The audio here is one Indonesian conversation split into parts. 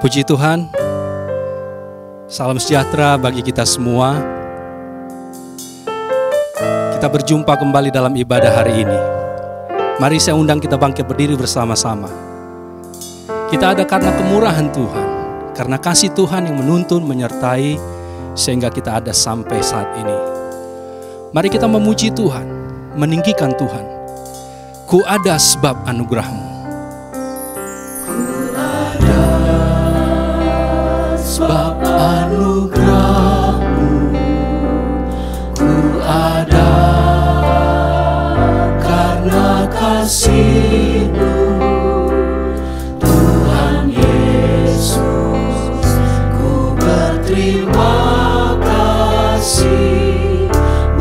Puji Tuhan, salam sejahtera bagi kita semua. Kita berjumpa kembali dalam ibadah hari ini. Mari saya undang kita bangkit berdiri bersama-sama. Kita ada karena kemurahan Tuhan, karena kasih Tuhan yang menuntun, menyertai, sehingga kita ada sampai saat ini. Mari kita memuji Tuhan, meninggikan Tuhan. Ku ada sebab anugerah-Mu. Sebab anugerah-Mu, ku ada karena kasih-Mu, Tuhan Yesus. Ku berterima kasih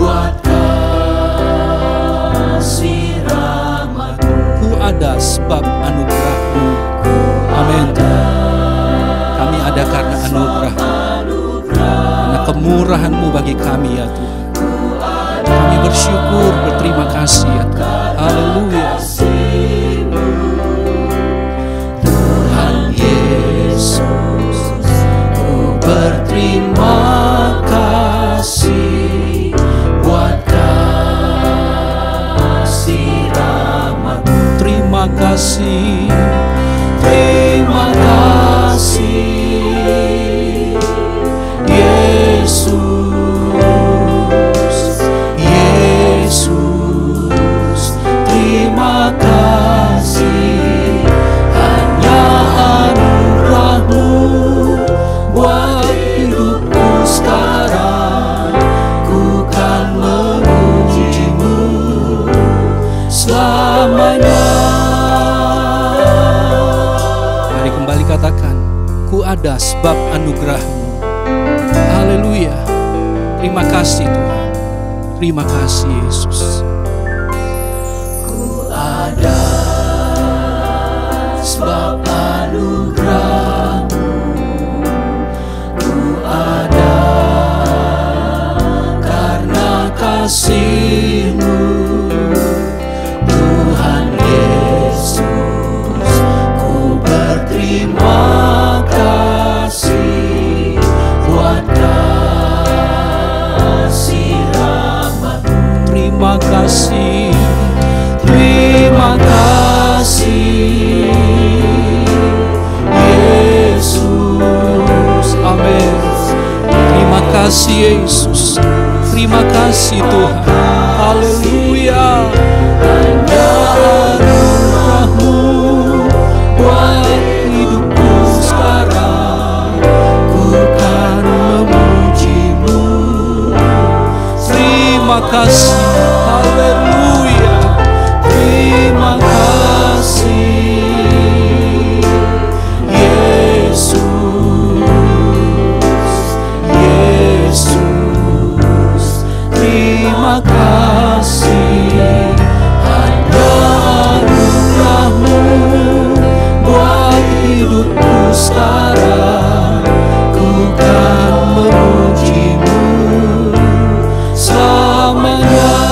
buat kasih rahmat-Mu. Ku ada sebab anugerah-Mu. Amin. Kami ada karena anugerah-Mu, karena kemurahan-Mu bagi kami ya Tuhan. Kami bersyukur, berterima kasih ya Tuhan. Haleluya. Tuhan Yesus, ku berterima kasih buat kasih rahmat-Mu. Terima kasih, terima kasih Yesus, Yesus, terima kasih. Hanya anugerah-Mu buat hidupku sekarang. Ku kan memuji-Mu selamanya. Mari kembali katakan, ku ada sebab anugerah-Mu. Haleluya. Terima kasih Tuhan. Terima kasih Yesus. Ku ada sebab anugerah-Mu. Ku ada karena kasih-Mu, Tuhan Yesus. Ku berterima kasih buat kasih rahmat-Mu. Terima kasih, terima kasih Yesus. Amin. Terima kasih Yesus. Terima kasih Tuhan. Haleluya. Hanya anugerah-Mu buat hidupku sekarang. Ku kan memuji-Mu. Terima kasih. Haleluya. Terima kasih Yesus, Yesus. Terima kasih. Hanya anugerah-Mu buat hidupku sekarang. Ku kan memuji-Mu selamanya.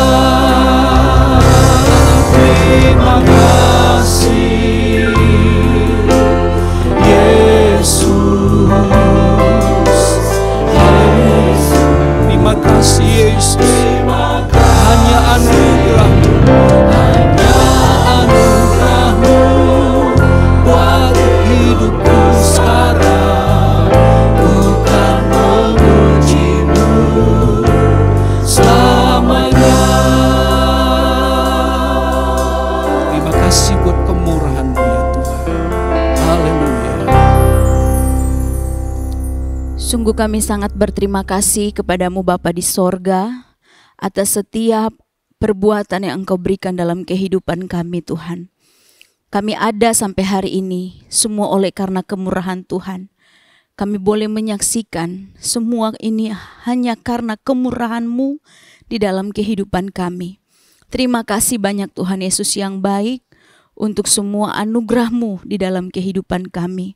Terima kasih Yesus. Terima kasih Yesus. Hanya anugerah-Mu, hanya anugerah-Mu buat hidupku sekarang. Ku kan memuji-Mu selamanya. Terima kasih buat kemurahan-Mu ya Tuhan. Haleluya. Sungguh kami sangat berterima kasih kepadamu Bapa di sorga atas setiap perbuatan yang Engkau berikan dalam kehidupan kami Tuhan. Kami ada sampai hari ini semua oleh karena kemurahan Tuhan. Kami boleh menyaksikan semua ini hanya karena kemurahan-Mu di dalam kehidupan kami. Terima kasih banyak Tuhan Yesus yang baik untuk semua anugerah-Mu di dalam kehidupan kami.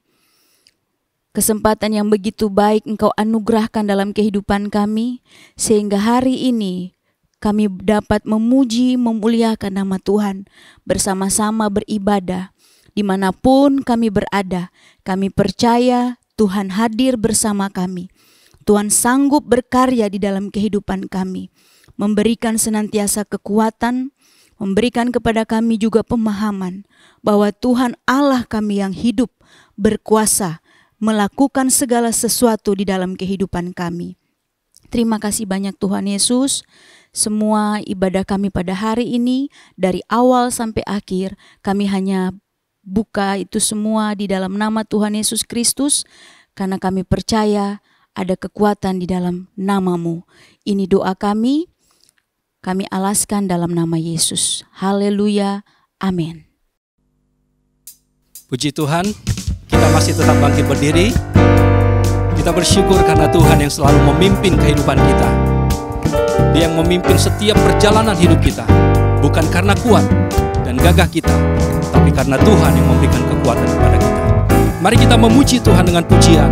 Kesempatan yang begitu baik Engkau anugerahkan dalam kehidupan kami, sehingga hari ini kami dapat memuji, memuliakan nama Tuhan, bersama-sama beribadah dimanapun kami berada. Kami percaya Tuhan hadir bersama kami. Tuhan sanggup berkarya di dalam kehidupan kami, memberikan senantiasa kekuatan, memberikan kepada kami juga pemahaman bahwa Tuhan Allah kami yang hidup, berkuasa, melakukan segala sesuatu di dalam kehidupan kami. Terima kasih banyak Tuhan Yesus. Semua ibadah kami pada hari ini, dari awal sampai akhir, kami hanya buka itu semua di dalam nama Tuhan Yesus Kristus, karena kami percaya ada kekuatan di dalam nama-Mu. Ini doa kami alaskan dalam nama Yesus. Haleluya, amin. Puji Tuhan, kita masih tetap bangkit berdiri. Kita bersyukur karena Tuhan yang selalu memimpin kehidupan kita. Dia yang memimpin setiap perjalanan hidup kita. Bukan karena kuat dan gagah kita, tapi karena Tuhan yang memberikan kekuatan kepada kita. Mari kita memuji Tuhan dengan pujian.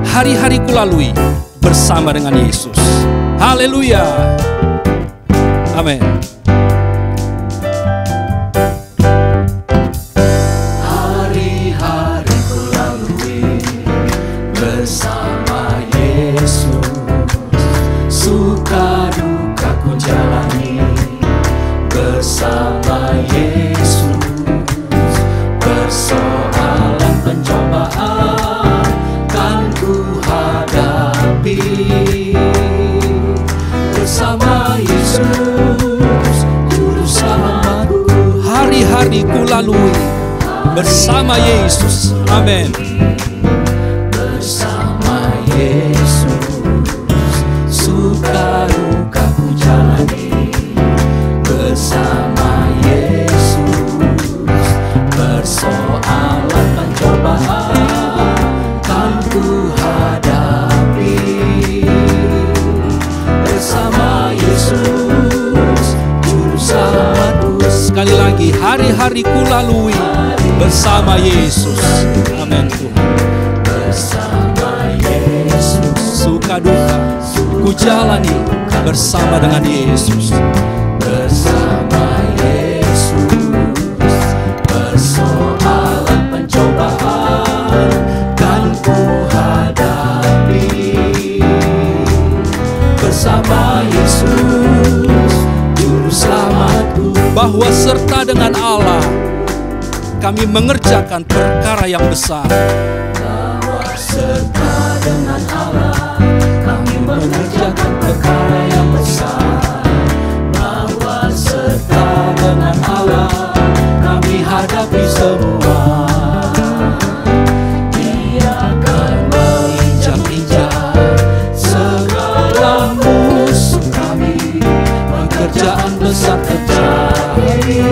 Hari-hari kulalui bersama dengan Yesus. Haleluya. Amin. Hari-hari kulalui bersama Yesus. Suka duka ku jalani bersama Yesus. Persoalan pencobaan kan ku hadapi bersama Yesus, Juru Selamatku. Hari-hari kulalui bersama Yesus. Amin. Bersama Yesus, suka duka ku jalani bersama Yesus. Persoalan pencobaan kan ku hadapi bersama Yesus, Juru Selamatku. Sekali lagi, hari-hari kulalui bersama Yesus. Amin Tuhan. Bersama Yesus, Suka duka ku jalani bersama dengan Yesus. bersama Yesus. Persoalan pencobaan kan ku hadapi bersama Yesus, Juru Selamatku. Bahwa serta dengan Allah kami mengerjakan perkara yang besar. Bahwa serta dengan Allah kami mengerjakan perkara yang besar. Bahwa serta dengan Allah kami hadapi semua. Dia akan menginjak-injak segala musuh kami. Pekerjaan besar terjadi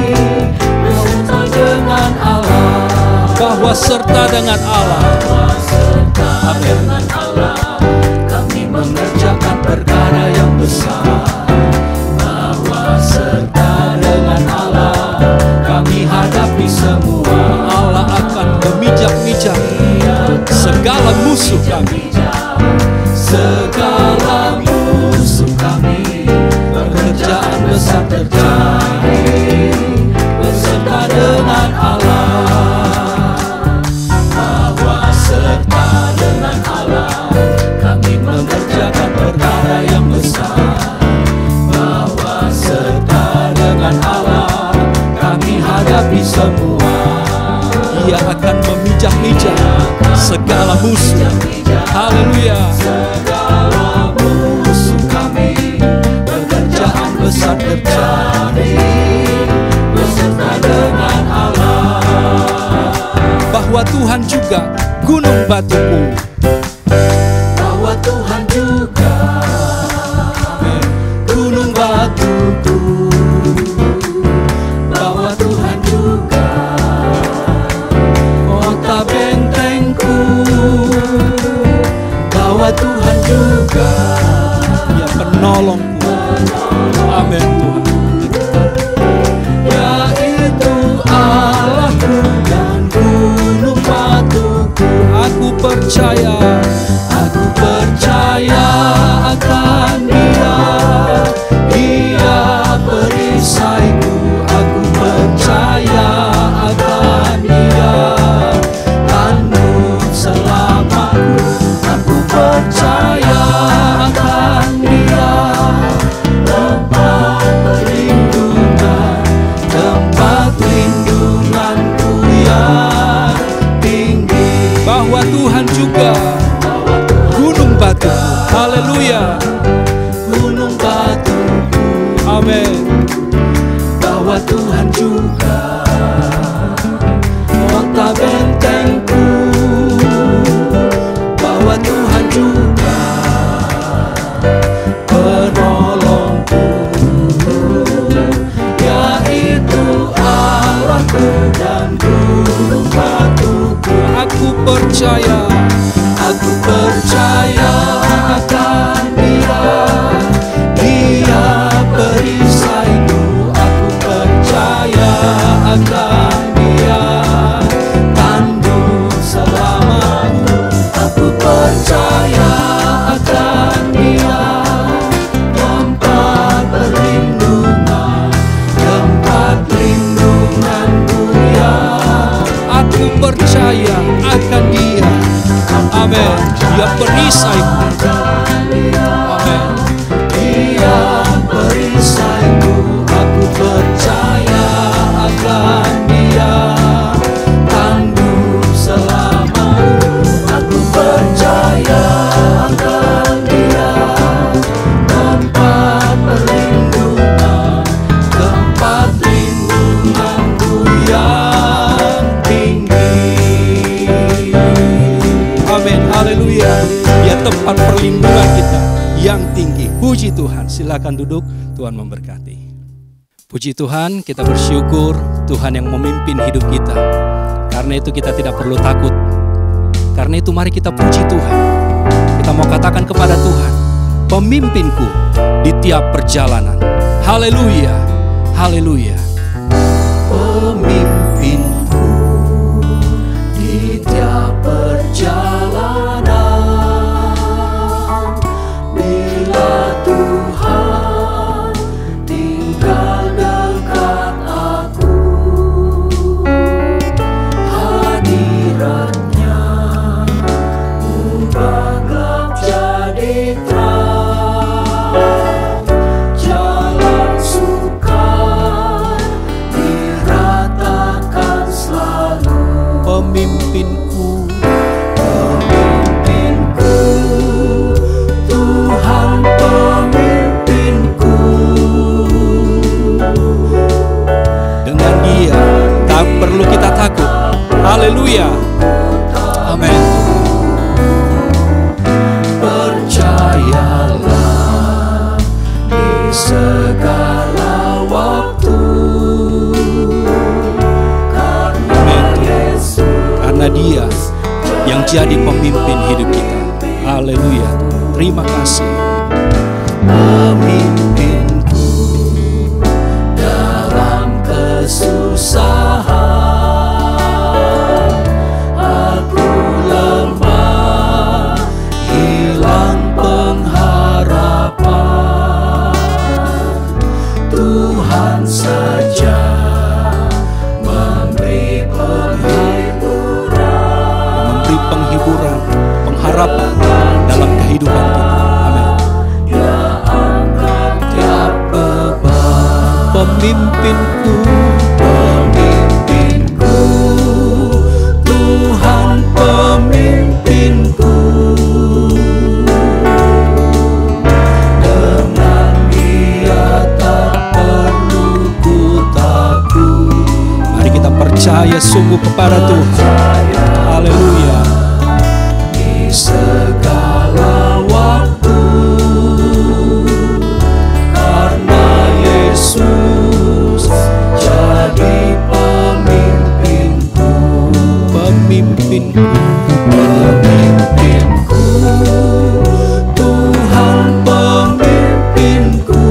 beserta dengan Allah. Bahwa serta dengan Allah. Amin. Dengan Allah kami mengerjakan perkara yang besar. Bahwa serta dengan Allah kami hadapi semua. Allah akan memijak-mijak segala musuh kami. Segala musuh kami. Pekerjaan besar terjadi beserta dengan Allah. Bahwa serta dengan Allah kami mengerjakan perkara yang besar. Bahwa serta dengan Allah kami hadapi semua. Ia akan memijak-mijak segala musuh. Haleluya. Segala musuh kami. Pekerjaan besar terjadi beserta dengan Allah. Bahwa Tuhan juga gunung batuku. Bahwa Tuhan juga gunung batuku. Bahwa Tuhan juga kota bentengku. Bahwa Tuhan juga Ia penolongku. Amin Tuhan. yaitu Allahku dan gunung batuku. Aku percaya akan Dia. Dia perisaiku. Aku percaya akan Dia. bahwa Tuhan juga gunung batu. Haleluya. Gunung batu, Amin. bahwa Tuhan juga kota bentengku, bahwa Tuhan juga penolongku, yaitu Allahku dan gunung batuku. Aku percaya akan Dia, Dia perisaiku. Aku percaya akan Dia, tanduk selamatku. Aku percaya akan Dia, tempat perlindungan, tempat lindunganku ya. Aku percaya akan Dia. Amin. Dia perisaiku. Amin. Dia perisaiku. Aku percaya akan Dia, tanduk selamatku. Aku percaya akan Dia, tempat perlindungan, tempat lindunganku yang tinggi. Amin. Haleluya. Dia tempat perlindungan kita yang tinggi. Puji Tuhan. Silakan duduk. Tuhan memberkati. Puji Tuhan, kita bersyukur Tuhan yang memimpin hidup kita. Karena itu kita tidak perlu takut. Karena itu mari kita puji Tuhan. Kita mau katakan kepada Tuhan, pemimpinku di tiap perjalanan. Haleluya. Haleluya. Pemimpinku di tiap perjalanan, bila Tuhan tinggal dekat aku, hadiratnya ubah gelap jadi terang, jalan sukar diratakan selalu. Pemimpinku, Pemimpinku, Tuhan pemimpinku. dengan Dia tak perlu kita takut. Haleluya. Amin. Percayalah di segala waktu, karena Yesus Karena Dia yang jadi pemimpin hidup kita. Haleluya. Terima kasih. pemimpinku dalam kesusahan. Aku lemah, hilang pengharapan. Tuhan saja memberi penghiburan, Memberi penghiburan, pengharapan dalam kehidupan kita. Amin. Dia angkat tiap beban. Pemimpinku, Pemimpinku, Tuhan pemimpinku. Dengan Dia tak perlu ku takut. mari kita percaya sungguh kepada Tuhan. Haleluya. Di segala waktu, karena Yesus jadi pemimpinku. Pemimpinku, Pemimpinku, Tuhan pemimpinku.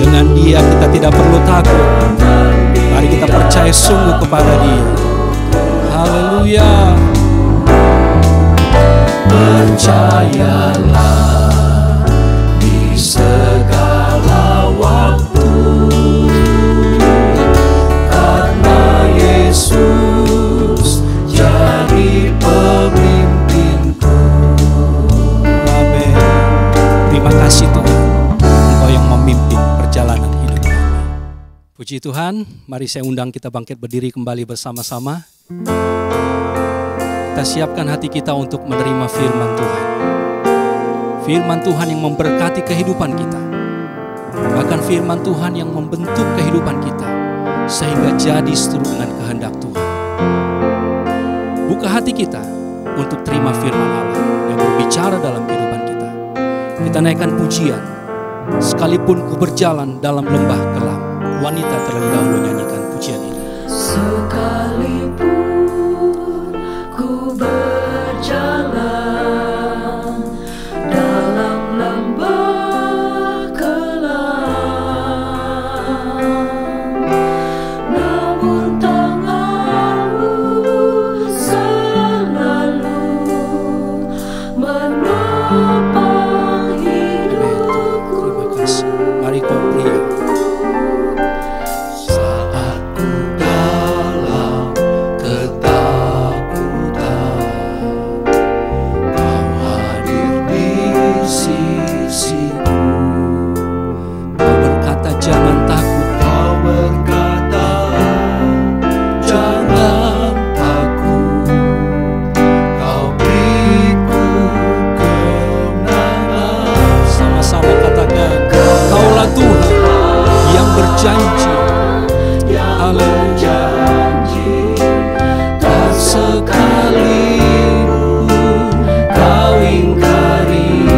dengan Dia kita tidak perlu takut. Mari kita percaya sungguh kepada Dia. Haleluya. Percayalah di segala waktu, karena Yesus jadi pemimpinku. Amin. Terima kasih Tuhan, Engkau yang memimpin perjalanan hidup kami. Puji Tuhan, mari saya undang kita bangkit berdiri kembali bersama-sama. kita siapkan hati kita untuk menerima firman Tuhan. Firman Tuhan yang memberkati kehidupan kita. Bahkan firman Tuhan yang membentuk kehidupan kita sehingga jadi seturut dengan kehendak Tuhan. Buka hati kita untuk terima firman Allah yang berbicara dalam kehidupan kita. Kita naikkan pujian, sekalipun ku berjalan dalam lembah kelam. Wanita terlebih dahulu nyanyikan pujian ini. Sekalipun ku berjalan dalam lembah kelam, namun tangan-Mu selalu menopang hidupku. Terima kasih. Mari kau pria. Saat ku dalam ketakutan, Kau hadir di sisiku. Kau berkata jangan takut. Kau berkata, jangan takut. Kau beriku kemenangan. Sama-sama katakan, Kaulah Tuhan yang berjanji. Haleluya. Tak sekalipun Kau ingkari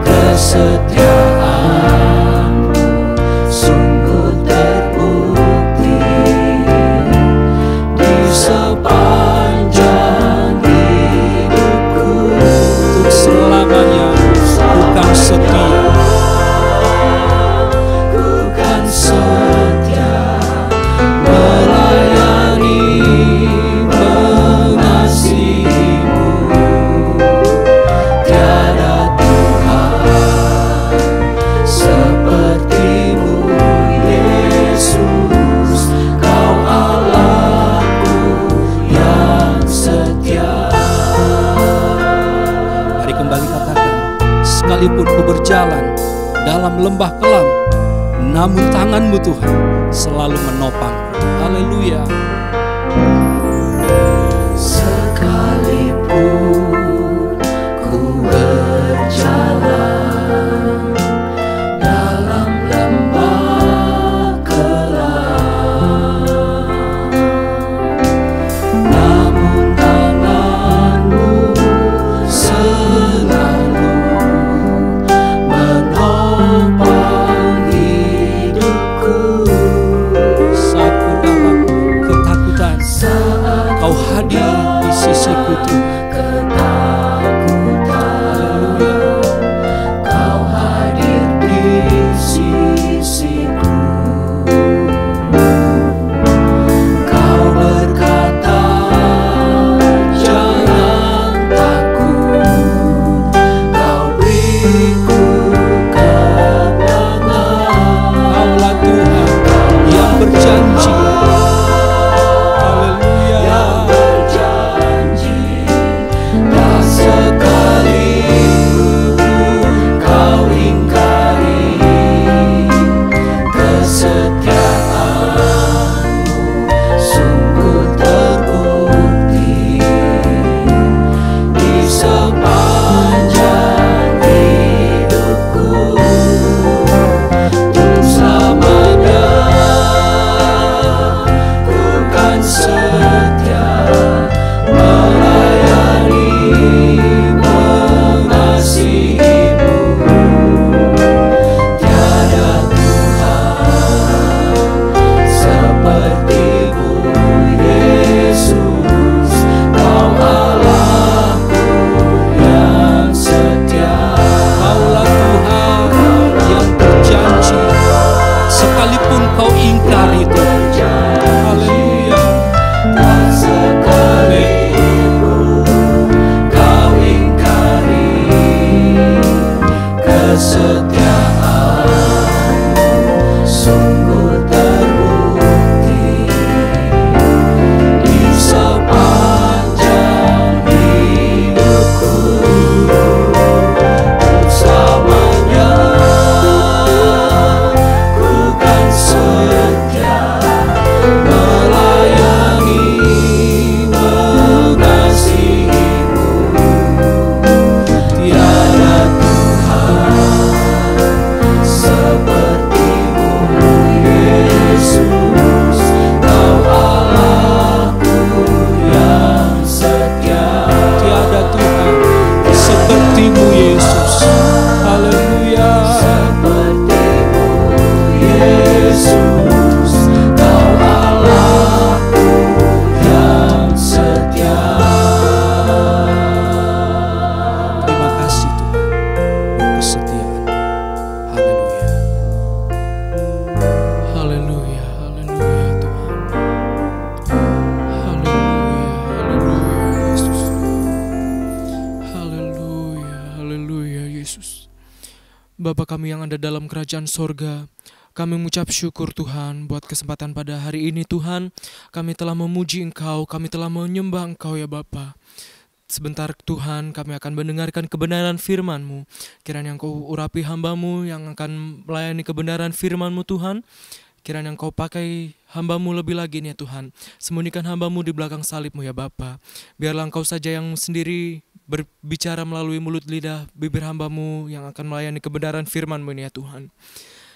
kesetiaan-Mu, sungguh terbukti di sepanjang hidupku. Untuk selamanya bukan setia. Ku kan setia melayani, mengasihi-Mu. Tiada Tuhan seperti-Mu, Yesus. Kau Allahku yang setia. Mari kembali katakan, sekalipun ku berjalan dalam lembah kelam, namun tangan-Mu Tuhan selalu menopangku. Haleluya. Sekalipun ku berjalan dalam lembah kelam, namun tangan-Mu selalu menopang hidupku. Saat ku dalam ketakutan, Kau hadir di sisiku Tuhan. Ketakutan, Kau hadir di sisiku. Kau berkata, jangan takut. Kau beriku kemenangan. Kaulah Tuhan yang berjanji. Haleluya. Yang berjanji Bapa kami yang ada dalam kerajaan sorga, kami mengucap syukur Tuhan buat kesempatan pada hari ini Tuhan. Kami telah memuji Engkau, kami telah menyembah Engkau ya Bapa. Sebentar Tuhan kami akan mendengarkan kebenaran firman-Mu. Kiranya Engkau urapi hamba-Mu yang akan melayani kebenaran firman-Mu Tuhan. Kiranya Engkau pakai hamba-Mu lebih lagi nih ya Tuhan. Sembunyikan hamba-Mu di belakang salib-Mu ya Bapa. Biarlah Engkau saja yang sendiri berbicara melalui mulut lidah bibir hamba-Mu yang akan melayani kebenaran firman-Mu ini ya Tuhan.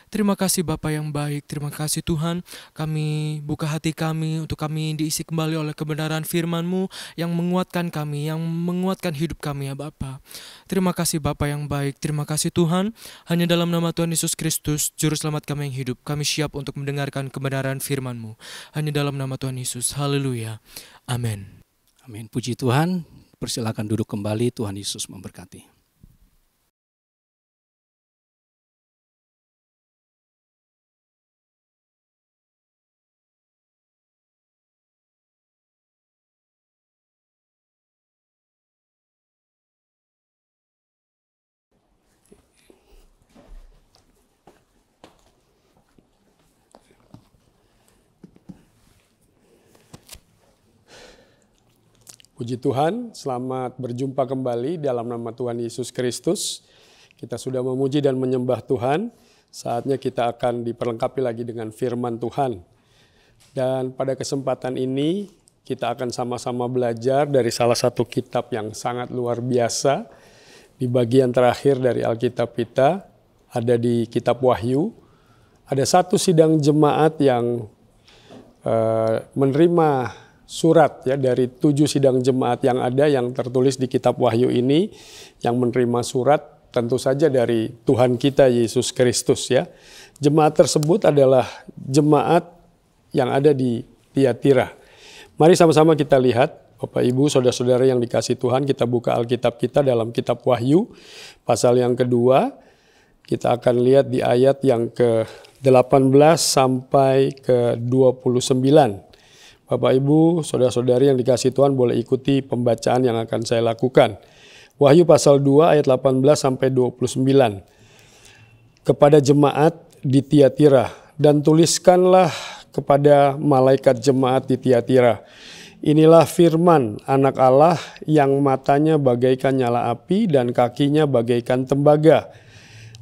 Terima kasih Bapa yang baik, terima kasih Tuhan. Kami buka hati kami untuk kami diisi kembali oleh kebenaran firman-Mu yang menguatkan kami, yang menguatkan hidup kami ya Bapa. Terima kasih Bapa yang baik, terima kasih Tuhan. Hanya dalam nama Tuhan Yesus Kristus, Juru Selamat kami yang hidup, kami siap untuk mendengarkan kebenaran firman-Mu. Hanya dalam nama Tuhan Yesus, haleluya, amin. Amin, puji Tuhan. Persilakan duduk kembali, Tuhan Yesus memberkati. Puji Tuhan, selamat berjumpa kembali dalam nama Tuhan Yesus Kristus. Kita sudah memuji dan menyembah Tuhan, saatnya kita akan diperlengkapi lagi dengan firman Tuhan. Dan pada kesempatan ini, kita akan sama-sama belajar dari salah satu kitab yang sangat luar biasa. Di bagian terakhir dari Alkitab kita, ada di kitab Wahyu. Ada satu sidang jemaat yang menerima surat ya dari 7 sidang jemaat yang ada yang tertulis di kitab Wahyu ini, yang menerima surat tentu saja dari Tuhan kita Yesus Kristus ya. Jemaat tersebut adalah jemaat yang ada di Tiatira. Mari sama-sama kita lihat, Bapak Ibu, saudara-saudara yang dikasihi Tuhan, kita buka Alkitab kita dalam kitab Wahyu pasal yang kedua. Kita akan lihat di ayat yang ke-18 sampai ke-29. Bapak Ibu, saudara-saudari yang dikasihi Tuhan boleh ikuti pembacaan yang akan saya lakukan. Wahyu pasal 2 ayat 18 sampai 29. Kepada jemaat di Tiatira, dan tuliskanlah kepada malaikat jemaat di Tiatira. Inilah firman anak Allah yang matanya bagaikan nyala api dan kakinya bagaikan tembaga.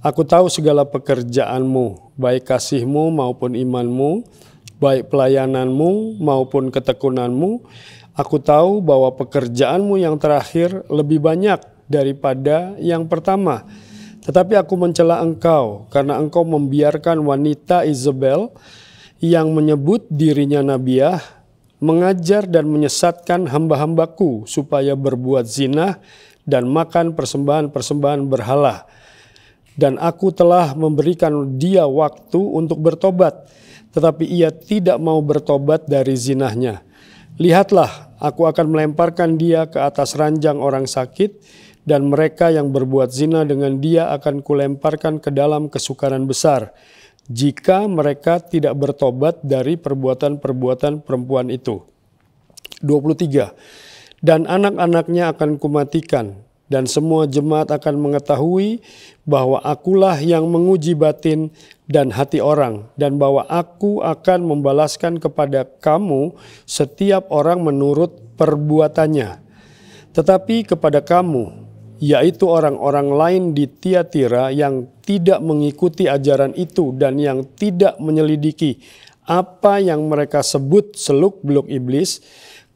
Aku tahu segala pekerjaanmu, baik kasihmu maupun imanmu, baik pelayananmu maupun ketekunanmu. Aku tahu bahwa pekerjaanmu yang terakhir lebih banyak daripada yang pertama. Tetapi aku mencela engkau karena engkau membiarkan wanita Isabel yang menyebut dirinya nabiah mengajar dan menyesatkan hamba-hambaku supaya berbuat zina dan makan persembahan-persembahan berhala. Dan aku telah memberikan dia waktu untuk bertobat, tetapi ia tidak mau bertobat dari zinahnya. Lihatlah, aku akan melemparkan dia ke atas ranjang orang sakit, dan mereka yang berbuat zina dengan dia akan kulemparkan ke dalam kesukaran besar, jika mereka tidak bertobat dari perbuatan-perbuatan perempuan itu. 23. Dan anak-anaknya akan kumatikan, dan semua jemaat akan mengetahui bahwa akulah yang menguji batin dan hati orang, dan bahwa aku akan membalaskan kepada kamu setiap orang menurut perbuatannya. Tetapi kepada kamu, yaitu orang-orang lain di Tiatira yang tidak mengikuti ajaran itu dan yang tidak menyelidiki apa yang mereka sebut seluk-beluk iblis,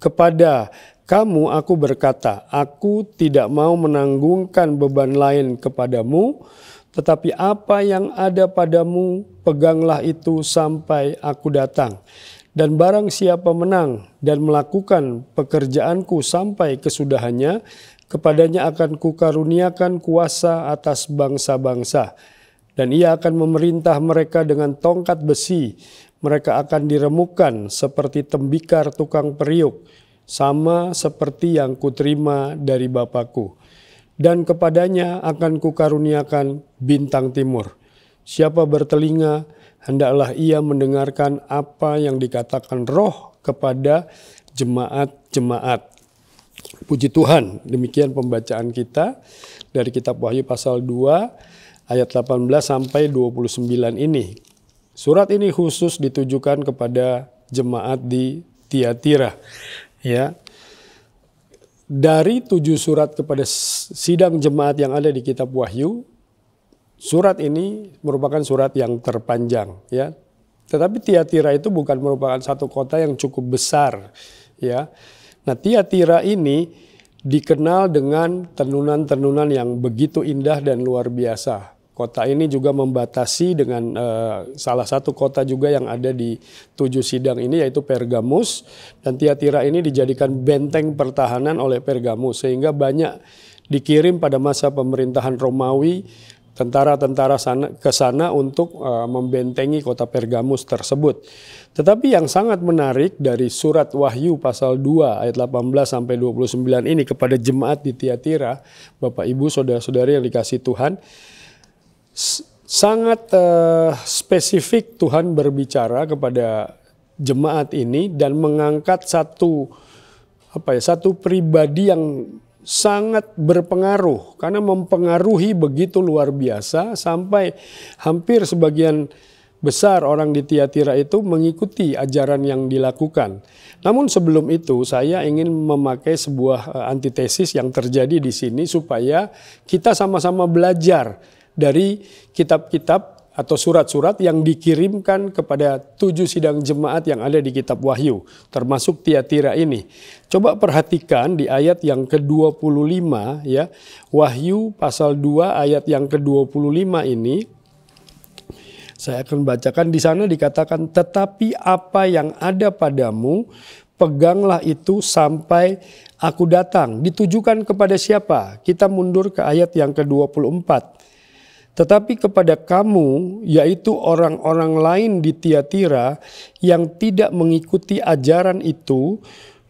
kepada kamu aku berkata, aku tidak mau menanggungkan beban lain kepadamu, tetapi apa yang ada padamu, peganglah itu sampai aku datang. Dan barang siapa menang dan melakukan pekerjaanku sampai kesudahannya, kepadanya akan kukaruniakan kuasa atas bangsa-bangsa. Dan ia akan memerintah mereka dengan tongkat besi. Mereka akan diremukkan seperti tembikar tukang periuk, sama seperti yang kuterima dari Bapakku. Dan kepadanya akan kukaruniakan bintang timur. Siapa bertelinga, hendaklah ia mendengarkan apa yang dikatakan Roh kepada jemaat-jemaat. Puji Tuhan, demikian pembacaan kita dari kitab Wahyu pasal 2 ayat 18 sampai 29 ini. Surat ini khusus ditujukan kepada jemaat di Tiatira, ya. Dari 7 surat kepada sidang jemaat yang ada di kitab Wahyu, surat ini merupakan surat yang terpanjang, ya. Tetapi Tiatira itu bukan merupakan satu kota yang cukup besar, ya. Nah, Tiatira ini dikenal dengan tenunan-tenunan yang begitu indah dan luar biasa. Kota ini juga membatasi dengan salah satu kota juga yang ada di 7 sidang ini, yaitu Pergamus. Dan Tiatira ini dijadikan benteng pertahanan oleh Pergamus, sehingga banyak dikirim pada masa pemerintahan Romawi tentara-tentara ke sana untuk membentengi kota Pergamus tersebut. Tetapi yang sangat menarik dari surat Wahyu pasal 2 ayat 18 sampai 29 ini kepada jemaat di Tiatira, Bapak Ibu saudara-saudari yang dikasihi Tuhan, sangat spesifik Tuhan berbicara kepada jemaat ini dan mengangkat satu pribadi yang sangat berpengaruh, karena mempengaruhi begitu luar biasa sampai hampir sebagian besar orang di Tiatira itu mengikuti ajaran yang dilakukan. Namun sebelum itu saya ingin memakai sebuah antitesis yang terjadi di sini supaya kita sama-sama belajar dari kitab-kitab atau surat-surat yang dikirimkan kepada 7 sidang jemaat yang ada di kitab Wahyu, termasuk Tiatira ini. Coba perhatikan di ayat yang ke-25, ya. Wahyu pasal 2 ayat yang ke-25 ini. Saya akan bacakan, di sana dikatakan, tetapi apa yang ada padamu, peganglah itu sampai aku datang. Ditujukan kepada siapa? Kita mundur ke ayat yang ke-24. Tetapi kepada kamu, yaitu orang-orang lain di Tiatira yang tidak mengikuti ajaran itu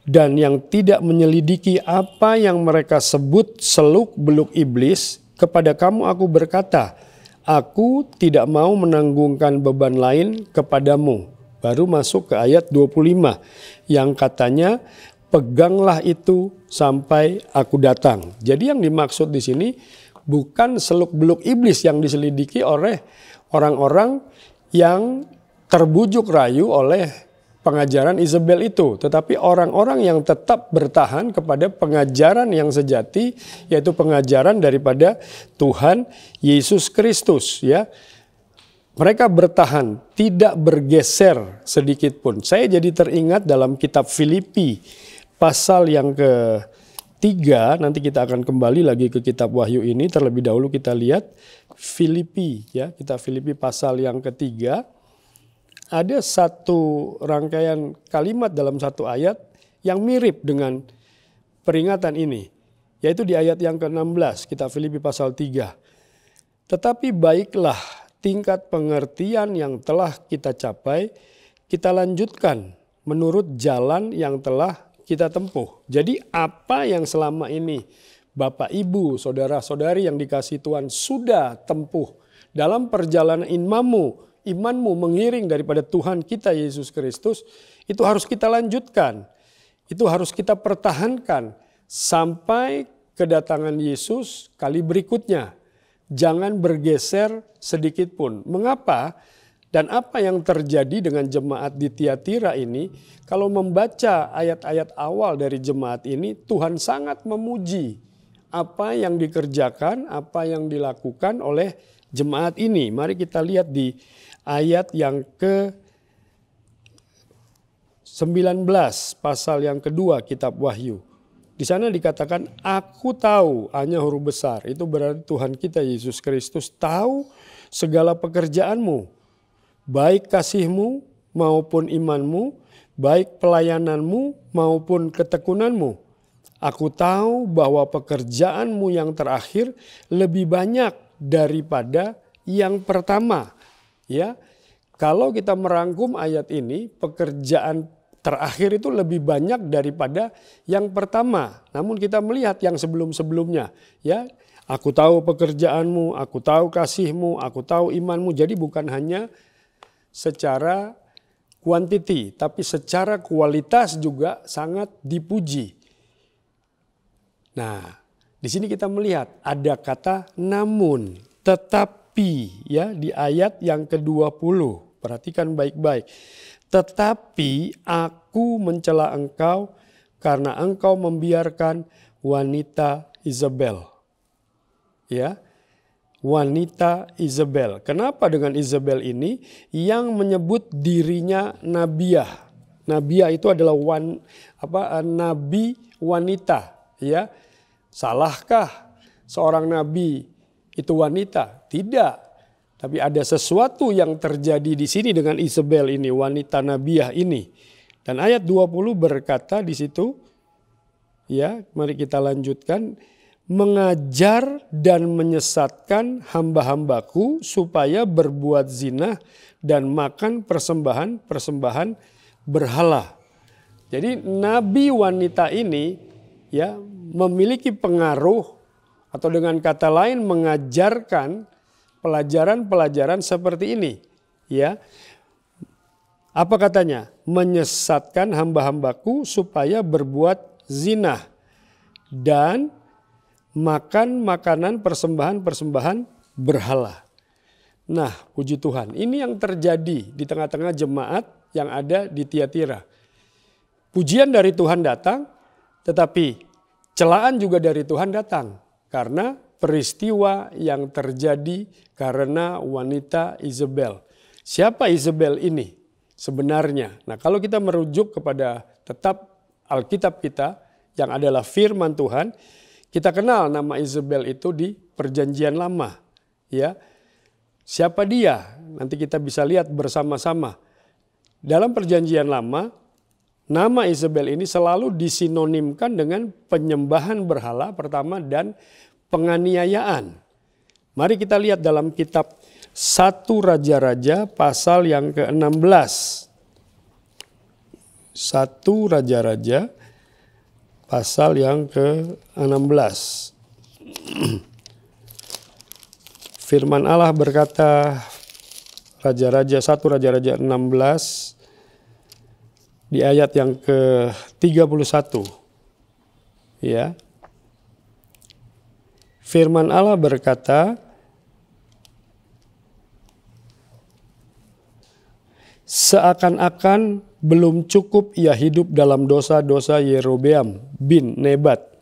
dan yang tidak menyelidiki apa yang mereka sebut seluk-beluk iblis, kepada kamu aku berkata, aku tidak mau menanggungkan beban lain kepadamu. Baru masuk ke ayat 25 yang katanya, peganglah itu sampai aku datang. Jadi yang dimaksud di sini bukan seluk-beluk iblis yang diselidiki oleh orang-orang yang terbujuk rayu oleh pengajaran Isabel itu, tetapi orang-orang yang tetap bertahan kepada pengajaran yang sejati, yaitu pengajaran daripada Tuhan Yesus Kristus, ya. Mereka bertahan, tidak bergeser sedikit pun. Saya jadi teringat dalam kitab Filipi pasal yang ke-3, nanti kita akan kembali lagi ke kitab Wahyu ini. Terlebih dahulu kita lihat Filipi, ya, kitab Filipi pasal yang ke-3. Ada satu rangkaian kalimat dalam satu ayat yang mirip dengan peringatan ini, yaitu di ayat yang ke-16, kitab Filipi pasal 3. Tetapi baiklah tingkat pengertian yang telah kita capai, kita lanjutkan menurut jalan yang telah kita tempuh. Jadi apa yang selama ini Bapak, Ibu, saudara-saudari yang dikasihi Tuhan sudah tempuh dalam perjalanan imanmu mengiring daripada Tuhan kita Yesus Kristus, itu harus kita lanjutkan. Itu harus kita pertahankan sampai kedatangan Yesus kali berikutnya. Jangan bergeser sedikit pun. Mengapa? Dan apa yang terjadi dengan jemaat di Tiatira ini, kalau membaca ayat-ayat awal dari jemaat ini, Tuhan sangat memuji apa yang dikerjakan, apa yang dilakukan oleh jemaat ini. Mari kita lihat di ayat yang ke-19, pasal yang kedua kitab Wahyu. Di sana dikatakan, aku tahu, hanya huruf besar, itu berarti Tuhan kita Yesus Kristus tahu segala pekerjaanmu, baik kasihmu maupun imanmu, baik pelayananmu maupun ketekunanmu. Aku tahu bahwa pekerjaanmu yang terakhir lebih banyak daripada yang pertama. Ya, kalau kita merangkum ayat ini, pekerjaan terakhir itu lebih banyak daripada yang pertama. Namun kita melihat yang sebelum-sebelumnya, ya. Aku tahu pekerjaanmu, aku tahu kasihmu, aku tahu imanmu. Jadi bukan hanya secara kuantiti, tapi secara kualitas juga sangat dipuji. Nah, di sini kita melihat ada kata namun, tetapi ya di ayat yang ke-20, perhatikan baik-baik. Tetapi aku mencela engkau karena engkau membiarkan wanita Isabel. Ya. Wanita Isabel. Kenapa dengan Isabel ini yang menyebut dirinya nabiah? Nabiah itu adalah nabi wanita, ya. Salahkah seorang nabi itu wanita? Tidak. Tapi ada sesuatu yang terjadi di sini dengan Isabel ini, wanita nabiah ini. Dan ayat 20 berkata di situ, ya, mari kita lanjutkan, mengajar dan menyesatkan hamba-hambaku supaya berbuat zina dan makan persembahan berhala. Jadi nabi wanita ini ya memiliki pengaruh, atau dengan kata lain mengajarkan pelajaran-pelajaran seperti ini, ya. Apa katanya? Menyesatkan hamba-hambaku supaya berbuat zina dan makan makanan persembahan berhala. Nah, puji Tuhan, ini yang terjadi di tengah-tengah jemaat yang ada di Tiatira. Pujian dari Tuhan datang, tetapi celaan juga dari Tuhan datang. Karena peristiwa yang terjadi karena wanita Isabel. Siapa Isabel ini sebenarnya? Nah, kalau kita merujuk kepada tetap Alkitab kita yang adalah firman Tuhan, kita kenal nama Isabel itu di Perjanjian Lama. Ya. Siapa dia? Nanti kita bisa lihat bersama-sama. Dalam Perjanjian Lama, nama Isabel ini selalu disinonimkan dengan penyembahan berhala pertama dan penganiayaan. Mari kita lihat dalam kitab 1 Raja-Raja pasal yang ke-16. 1 Raja-Raja pasal yang ke-16. Firman Allah berkata, Raja-Raja 1 Raja-Raja 16 di ayat yang ke-31. Ya. Firman Allah berkata, seakan-akan belum cukup ia hidup dalam dosa-dosa Yerobeam bin Nebat.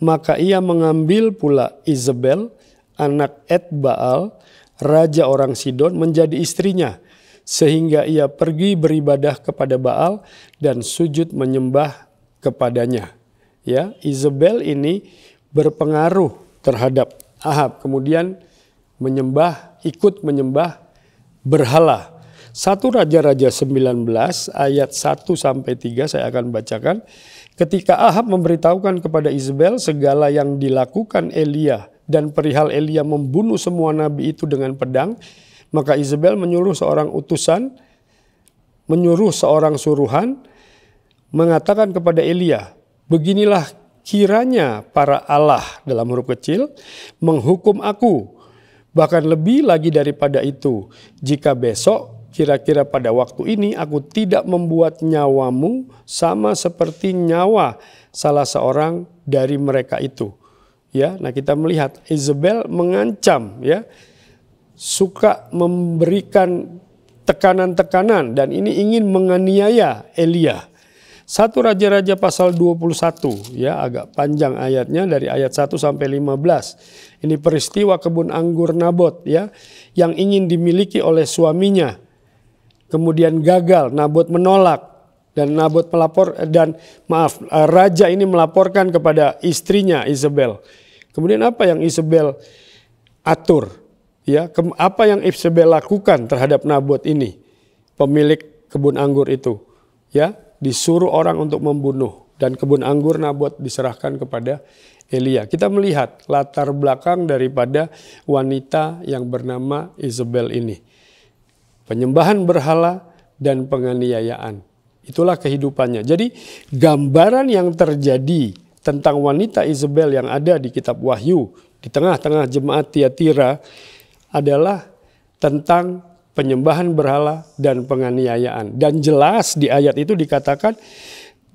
Maka ia mengambil pula Isabel, anak Etbaal, raja orang Sidon, menjadi istrinya. Sehingga ia pergi beribadah kepada Baal dan sujud menyembah kepadanya. Ya, Isabel ini berpengaruh terhadap Ahab. Kemudian ikut menyembah berhala. 1 Raja-Raja 19 ayat 1-3 saya akan bacakan. Ketika Ahab memberitahukan kepada Isabel segala yang dilakukan Elia dan perihal Elia membunuh semua nabi itu dengan pedang, maka Isabel menyuruh seorang suruhan mengatakan kepada Elia, beginilah kiranya para Allah dalam huruf kecil menghukum aku, bahkan lebih lagi daripada itu, jika besok kira-kira pada waktu ini aku tidak membuat nyawamu sama seperti nyawa salah seorang dari mereka itu. Ya, nah kita melihat Isabel mengancam, ya, suka memberikan tekanan-tekanan dan ini ingin menganiaya Elia. 1 Raja-Raja pasal 21, ya, agak panjang ayatnya dari ayat 1 sampai 15. Ini peristiwa kebun anggur Nabot, ya, yang ingin dimiliki oleh suaminya. Kemudian gagal, Nabot menolak dan raja ini melaporkan kepada istrinya Isabel. Kemudian apa yang Isabel atur? Ya, apa yang Isabel lakukan terhadap Nabot ini, pemilik kebun anggur itu? Ya, disuruh orang untuk membunuh dan kebun anggur Nabot diserahkan kepada Elia. Kita melihat latar belakang daripada wanita yang bernama Isabel ini. Penyembahan berhala dan penganiayaan. Itulah kehidupannya. Jadi gambaran yang terjadi tentang wanita Isabel yang ada di kitab Wahyu di tengah-tengah jemaat Tiatira adalah tentang penyembahan berhala dan penganiayaan. Dan jelas di ayat itu dikatakan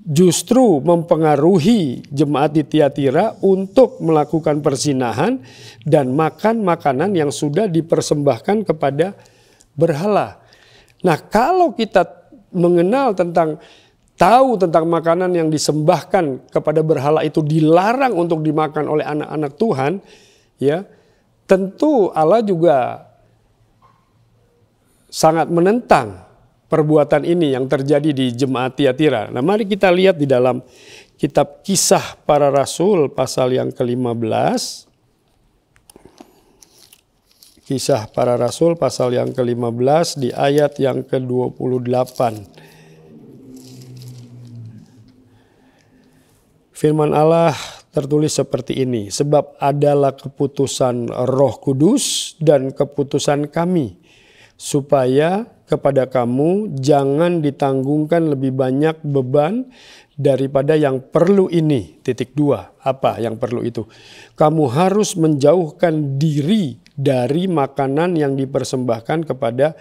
justru mempengaruhi jemaat di Tiatira untuk melakukan perzinahan dan makan makanan yang sudah dipersembahkan kepada berhala. Nah, kalau kita tahu tentang makanan yang disembahkan kepada berhala itu dilarang untuk dimakan oleh anak-anak Tuhan, ya, tentu Allah juga sangat menentang perbuatan ini yang terjadi di jemaat Tiatira. Nah, mari kita lihat di dalam kitab Kisah Para Rasul pasal yang ke-15. Kisah Para Rasul pasal yang ke-15 di ayat yang ke-28. Firman Allah tertulis seperti ini, sebab adalah keputusan Roh Kudus dan keputusan kami, supaya kepada kamu jangan ditanggungkan lebih banyak beban daripada yang perlu ini. 2. Apa yang perlu itu? Kamu harus menjauhkan diri dari makanan yang dipersembahkan kepada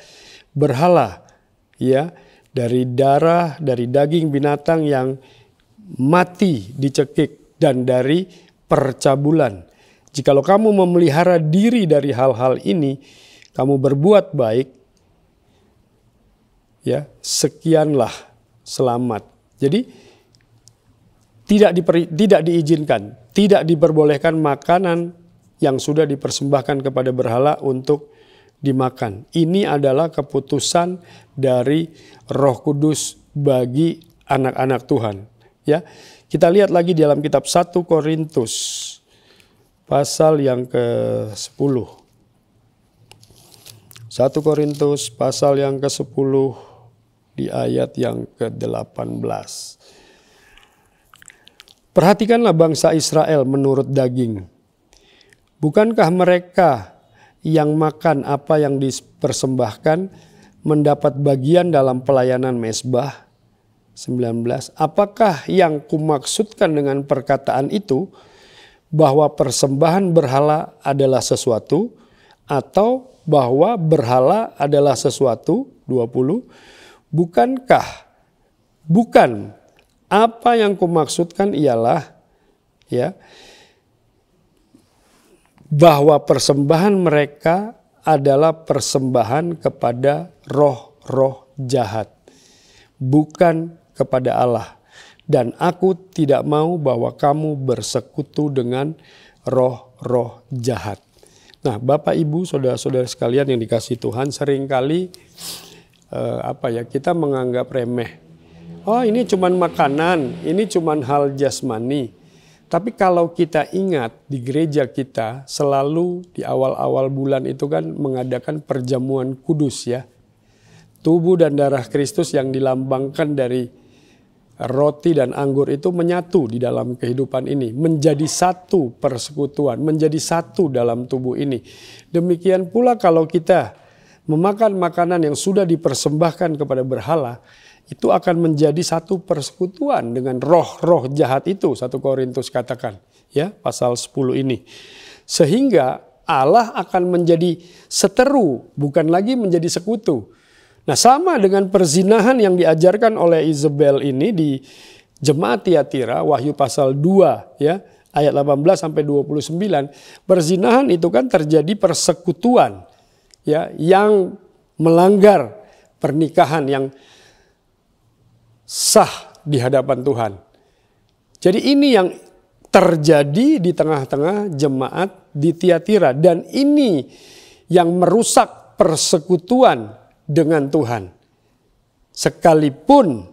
berhala, ya, dari darah, dari daging binatang yang mati dicekik, dan dari percabulan. Jikalau kamu memelihara diri dari hal-hal ini, kamu berbuat baik, ya, sekianlah selamat. Jadi tidak diizinkan, tidak diperbolehkan makanan yang sudah dipersembahkan kepada berhala untuk dimakan. Ini adalah keputusan dari Roh Kudus bagi anak-anak Tuhan. Ya, kita lihat lagi di dalam kitab 1 Korintus pasal yang ke-10. 1 Korintus pasal yang ke-10 di ayat yang ke-18. Perhatikanlah bangsa Israel menurut daging. Bukankah mereka yang makan apa yang dipersembahkan mendapat bagian dalam pelayanan mezbah? 19. Apakah yang kumaksudkan dengan perkataan itu bahwa persembahan berhala adalah sesuatu atau bahwa berhala adalah sesuatu? 20. Bukan. Apa yang kumaksudkan ialah, ya, bahwa persembahan mereka adalah persembahan kepada roh-roh jahat, bukan kepada Allah. Dan aku tidak mau bahwa kamu bersekutu dengan roh-roh jahat. Nah, Bapak Ibu, saudara-saudara sekalian yang dikasihi Tuhan, seringkali kita menganggap remeh. Oh, ini cuman makanan, ini cuman hal jasmani. Tapi kalau kita ingat di gereja kita selalu di awal-awal bulan itu kan mengadakan perjamuan kudus, ya. Tubuh dan darah Kristus yang dilambangkan dari roti dan anggur itu menyatu di dalam kehidupan ini. Menjadi satu persekutuan, menjadi satu dalam tubuh ini. Demikian pula kalau kita memakan makanan yang sudah dipersembahkan kepada berhala, itu akan menjadi satu persekutuan dengan roh-roh jahat itu. 1 Korintus katakan, ya, pasal 10 ini. Sehingga Allah akan menjadi seteru, bukan lagi menjadi sekutu. Nah, sama dengan perzinahan yang diajarkan oleh Isabel ini di jemaat Tiatira, Wahyu pasal 2, ya, ayat 18 sampai 29. Perzinahan itu kan terjadi persekutuan, ya, yang melanggar pernikahan yang sah di hadapan Tuhan. Jadi ini yang terjadi di tengah-tengah jemaat di Tiatira, dan ini yang merusak persekutuan dengan Tuhan. Sekalipun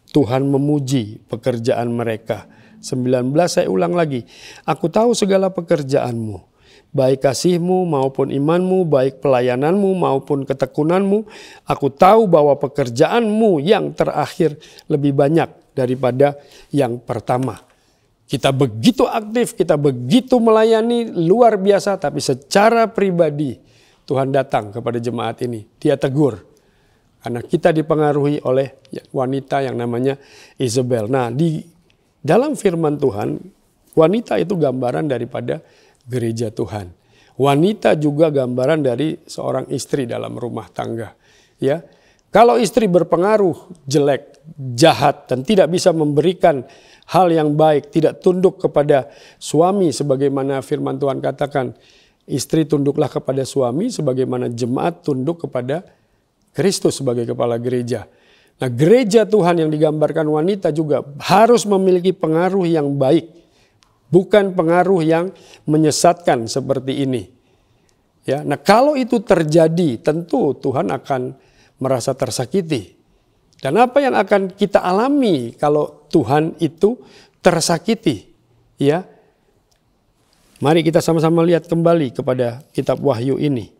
Tuhan memuji pekerjaan mereka. 19, saya ulang lagi. Aku tahu segala pekerjaanmu, baik kasihmu maupun imanmu, baik pelayananmu maupun ketekunanmu. Aku tahu bahwa pekerjaanmu yang terakhir lebih banyak daripada yang pertama. Kita begitu aktif, kita begitu melayani, luar biasa, tapi secara pribadi Tuhan datang kepada jemaat ini. Dia tegur. Karena kita dipengaruhi oleh wanita yang namanya Isabel. Nah, di dalam firman Tuhan, wanita itu gambaran daripada gereja Tuhan. Wanita juga gambaran dari seorang istri dalam rumah tangga. Ya, Kalau istri berpengaruh jelek, jahat, dan tidak bisa memberikan hal yang baik, tidak tunduk kepada suami sebagaimana firman Tuhan katakan, istri tunduklah kepada suami sebagaimana jemaat tunduk kepada Kristus sebagai kepala gereja. Nah, gereja Tuhan yang digambarkan wanita juga harus memiliki pengaruh yang baik, bukan pengaruh yang menyesatkan seperti ini. Ya, nah kalau itu terjadi, tentu Tuhan akan merasa tersakiti. Dan apa yang akan kita alami kalau Tuhan itu tersakiti? Ya, mari kita sama-sama lihat kembali kepada kitab Wahyu ini.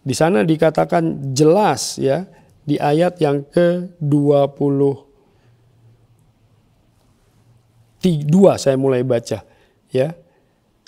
Di sana dikatakan jelas ya, di ayat yang ke-22 saya mulai baca ya,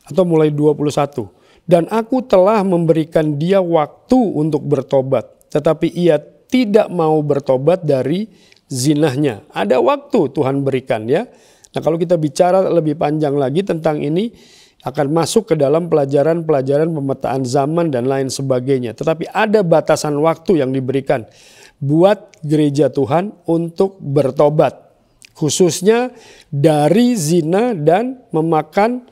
atau mulai 21. Dan aku telah memberikan dia waktu untuk bertobat, tetapi ia tidak mau bertobat dari zinahnya. Ada waktu Tuhan berikan ya. Nah, kalau kita bicara lebih panjang lagi tentang ini, akan masuk ke dalam pelajaran-pelajaran pemetaan zaman dan lain sebagainya. Tetapi ada batasan waktu yang diberikan buat gereja Tuhan untuk bertobat. Khususnya dari zina dan memakan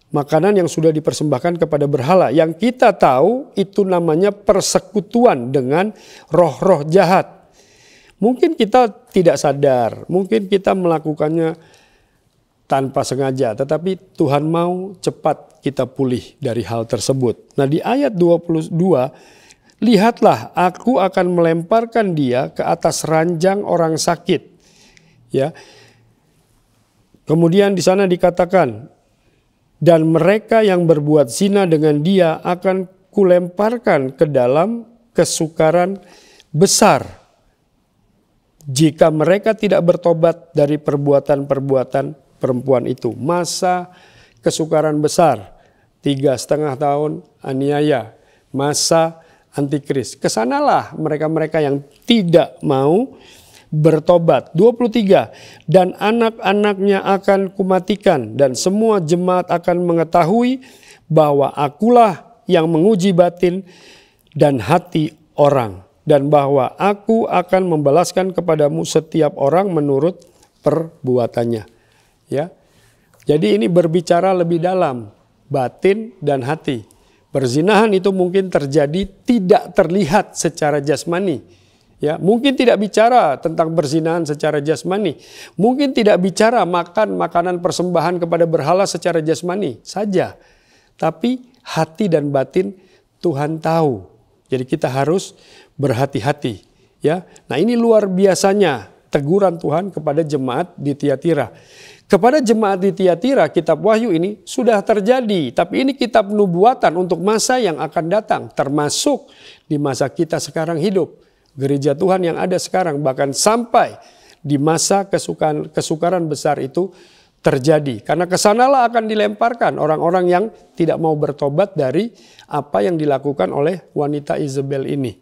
makanan yang sudah dipersembahkan kepada berhala. Yang kita tahu itu namanya persekutuan dengan roh-roh jahat. Mungkin kita tidak sadar, mungkin kita melakukannya tanpa sengaja. Tetapi Tuhan mau cepat kita pulih dari hal tersebut. Nah, di ayat 22, lihatlah aku akan melemparkan dia ke atas ranjang orang sakit. Ya. Kemudian di sana dikatakan, dan mereka yang berbuat zina dengan dia akan kulemparkan ke dalam kesukaran besar, jika mereka tidak bertobat dari perbuatan-perbuatan perempuan itu. Masa kesukaran besar, 3,5 tahun aniaya, masa antikris. Kesanalah mereka-mereka yang tidak mau bertobat. 23, dan anak-anaknya akan kumatikan, dan semua jemaat akan mengetahui bahwa akulah yang menguji batin dan hati orang, dan bahwa aku akan membalaskan kepadamu setiap orang menurut perbuatannya. Ya, jadi ini berbicara lebih dalam, batin dan hati. Perzinahan itu mungkin terjadi tidak terlihat secara jasmani. Ya, mungkin tidak bicara tentang perzinahan secara jasmani. Mungkin tidak bicara makan makanan persembahan kepada berhala secara jasmani saja. Tapi hati dan batin Tuhan tahu. Jadi kita harus berhati-hati. Ya, nah ini luar biasanya teguran Tuhan kepada jemaat di Tiatira. Kepada jemaat di Tiatira, kitab Wahyu ini sudah terjadi. Tapi ini kitab nubuatan untuk masa yang akan datang. Termasuk di masa kita sekarang hidup. Gereja Tuhan yang ada sekarang, bahkan sampai di masa kesukaran besar itu terjadi. Karena kesanalah akan dilemparkan orang-orang yang tidak mau bertobat dari apa yang dilakukan oleh wanita Isabel ini.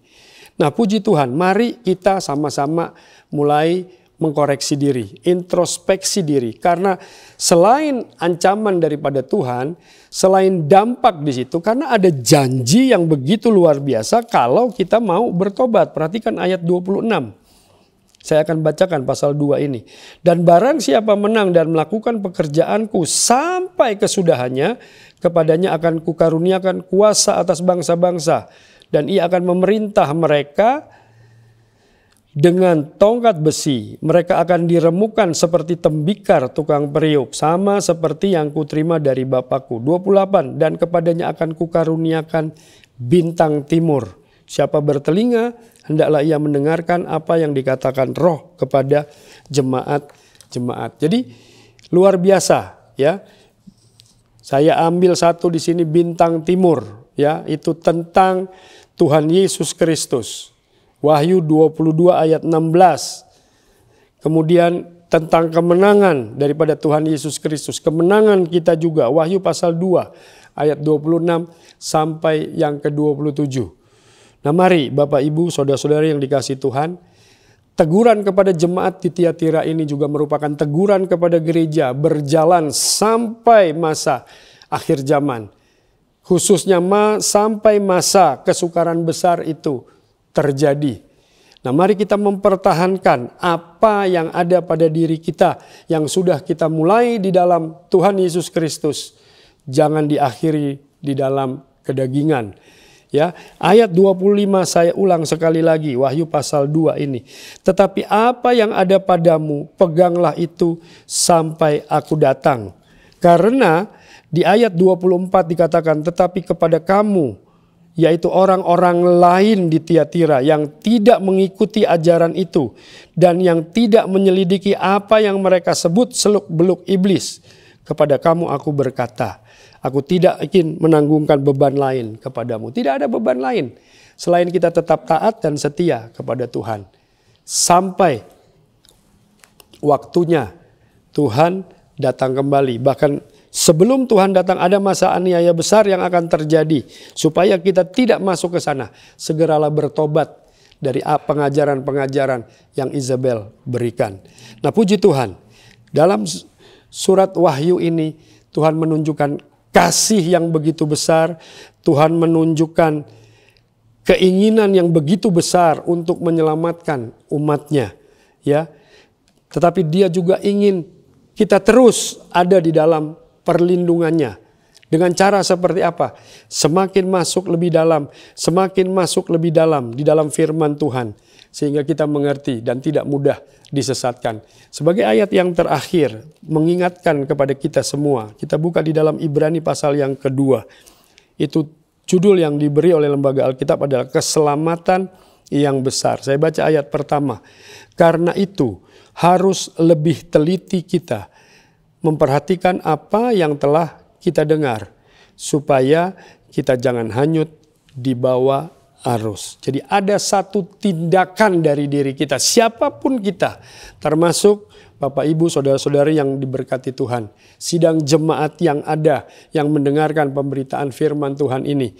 Nah, puji Tuhan, mari kita sama-sama mulai mengkoreksi diri, introspeksi diri. Karena selain ancaman daripada Tuhan, selain dampak di situ, karena ada janji yang begitu luar biasa kalau kita mau bertobat. Perhatikan ayat 26. Saya akan bacakan pasal 2 ini. Dan barang siapa menang dan melakukan pekerjaanku sampai kesudahannya, kepadanya akan kukaruniakan kuasa atas bangsa-bangsa. Dan ia akan memerintah mereka dengan tongkat besi. Mereka akan diremukkan seperti tembikar tukang periuk, sama seperti yang kuterima dari Bapakku. 28, dan kepadanya akan kukaruniakan bintang timur. Siapa bertelinga, hendaklah ia mendengarkan apa yang dikatakan Roh kepada jemaat-jemaat. Jadi luar biasa ya. Saya ambil satu di sini, bintang timur ya, itu tentang Tuhan Yesus Kristus. Wahyu 22 ayat 16. Kemudian tentang kemenangan daripada Tuhan Yesus Kristus. Kemenangan kita juga. Wahyu pasal 2 ayat 26 sampai yang ke-27. Nah, mari Bapak Ibu, saudara-saudari yang dikasihi Tuhan, teguran kepada jemaat di Tiatira ini juga merupakan teguran kepada gereja berjalan sampai masa akhir zaman. Khususnya sampai masa kesukaran besar itu terjadi. Nah, mari kita mempertahankan apa yang ada pada diri kita yang sudah kita mulai di dalam Tuhan Yesus Kristus. Jangan diakhiri di dalam kedagingan. Ya, ayat 25 saya ulang sekali lagi, Wahyu pasal 2 ini. Tetapi apa yang ada padamu, peganglah itu sampai aku datang. Karena di ayat 24 dikatakan, tetapi kepada kamu, yaitu orang-orang lain di Tiatira yang tidak mengikuti ajaran itu dan yang tidak menyelidiki apa yang mereka sebut seluk-beluk iblis, kepada kamu aku berkata, aku tidak ingin menanggungkan beban lain kepadamu. Tidak ada beban lain selain kita tetap taat dan setia kepada Tuhan sampai waktunya Tuhan datang kembali. Bahkan sebelum Tuhan datang ada masa aniaya besar yang akan terjadi. Supaya kita tidak masuk ke sana, segeralah bertobat dari pengajaran-pengajaran yang Isabel berikan. Nah, puji Tuhan, dalam surat Wahyu ini Tuhan menunjukkan kasih yang begitu besar. Tuhan menunjukkan keinginan yang begitu besar untuk menyelamatkan umatnya. Ya, tetapi dia juga ingin kita terus ada di dalam perlindungannya. Dengan cara seperti apa? Semakin masuk lebih dalam, semakin masuk lebih dalam di dalam firman Tuhan. Sehingga kita mengerti dan tidak mudah disesatkan. Sebagai ayat yang terakhir, mengingatkan kepada kita semua. Kita buka di dalam Ibrani pasal yang kedua. Itu judul yang diberi oleh Lembaga Alkitab adalah keselamatan yang besar. Saya baca ayat pertama. Karena itu harus lebih teliti kita memperhatikan apa yang telah kita dengar, supaya kita jangan hanyut di bawah arus. Jadi ada satu tindakan dari diri kita, siapapun kita, termasuk Bapak Ibu saudara-saudari yang diberkati Tuhan, sidang jemaat yang ada, yang mendengarkan pemberitaan firman Tuhan ini.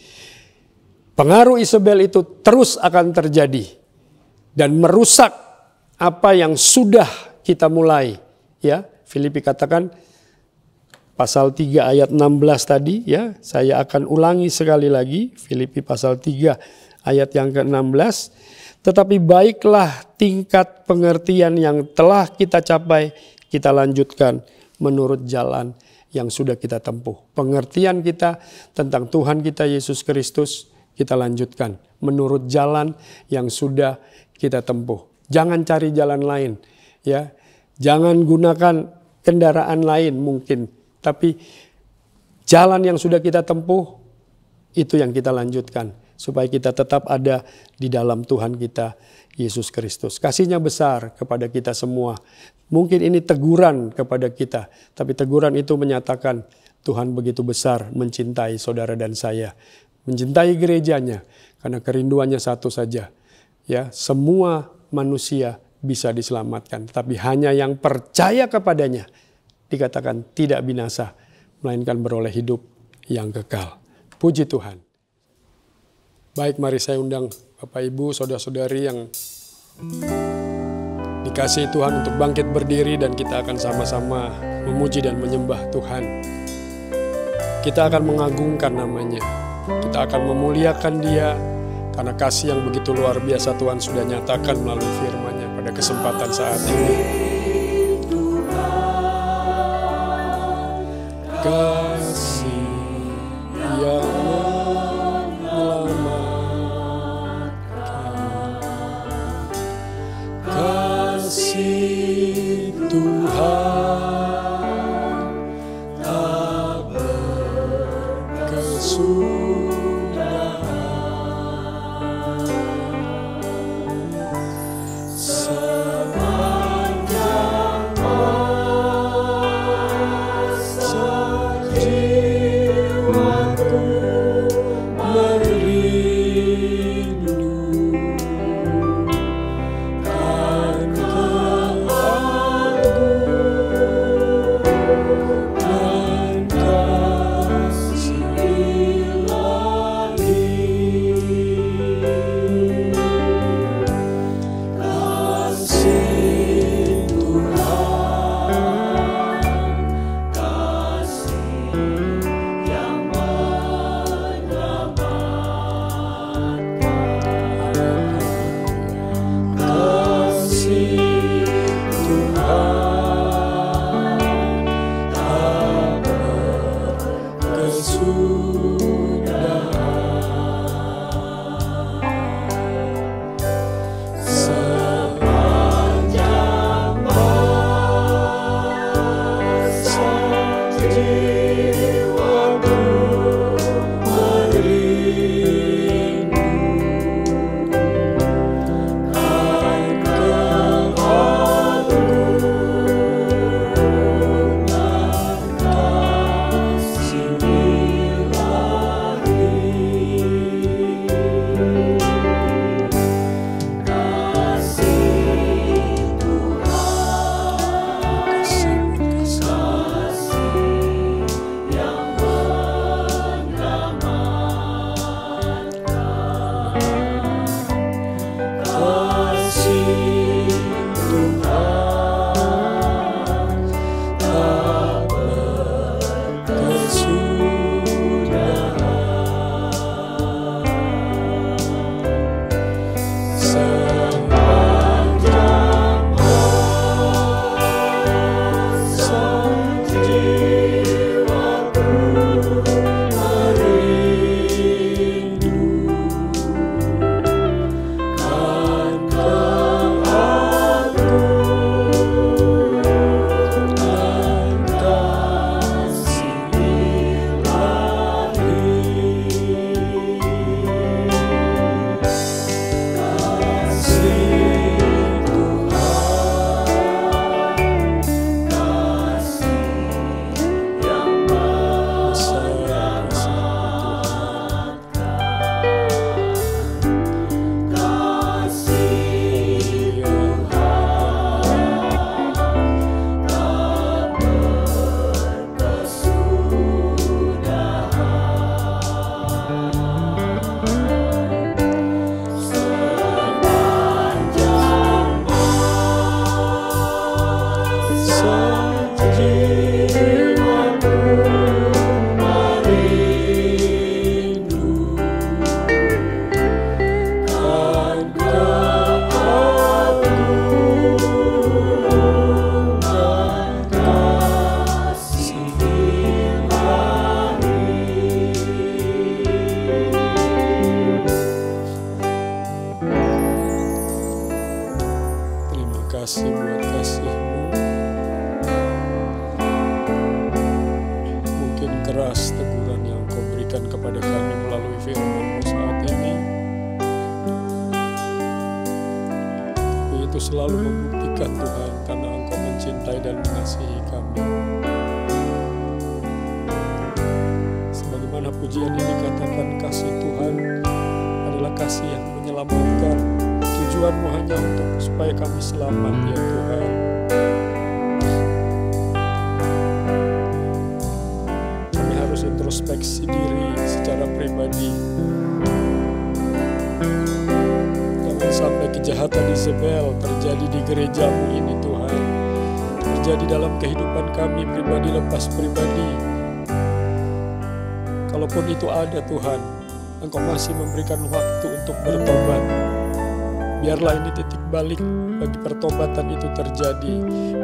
Pengaruh Isabel itu terus akan terjadi dan merusak apa yang sudah kita mulai, ya. Filipi katakan pasal 3 ayat 16 tadi, ya, saya akan ulangi sekali lagi. Filipi pasal 3 ayat yang ke-16. Tetapi baiklah tingkat pengertian yang telah kita capai, kita lanjutkan menurut jalan yang sudah kita tempuh. Pengertian kita tentang Tuhan kita Yesus Kristus, kita lanjutkan menurut jalan yang sudah kita tempuh. Jangan cari jalan lain, ya. Jangan gunakan kendaraan lain mungkin, tapi jalan yang sudah kita tempuh, itu yang kita lanjutkan. Supaya kita tetap ada di dalam Tuhan kita, Yesus Kristus. Kasihnya besar kepada kita semua. Mungkin ini teguran kepada kita, tapi teguran itu menyatakan Tuhan begitu besar mencintai saudara dan saya. Mencintai gerejanya, karena kerinduannya satu saja. Ya, semua manusia bisa diselamatkan, tapi hanya yang percaya kepadanya dikatakan tidak binasa, melainkan beroleh hidup yang kekal. Puji Tuhan. Baik, mari saya undang Bapak Ibu, saudara-saudari yang dikasihi Tuhan untuk bangkit berdiri, dan kita akan sama-sama memuji dan menyembah Tuhan. Kita akan mengagungkan namanya, kita akan memuliakan Dia, karena kasih yang begitu luar biasa Tuhan sudah nyatakan melalui firman-Nya pada kesempatan saat ini. Kasih yang menyelamatkan, kasih Tuhan tak berkesudahan. Sepanjang masa dengan kasih-Mu. Mungkin keras teguran yang Engkau berikan kepada kami melalui firman-Mu saat ini, tapi itu selalu membuktikan Tuhan karena Engkau mencintai dan mengasihi kami. Sebagaimana pujian ini katakan, kasih Tuhan adalah kasih yang menyelamatkan. Tujuan-Mu hanya untuk supaya kami selamat ya Tuhan. Kami harus introspeksi diri secara pribadi. Jangan sampai kejahatan Isabel terjadi di gereja-Mu ini Tuhan, terjadi dalam kehidupan kami pribadi lepas pribadi. Kalaupun itu ada Tuhan, Engkau masih memberikan waktu untuk bertobat. Biarlah ini titik balik bagi pertobatan itu terjadi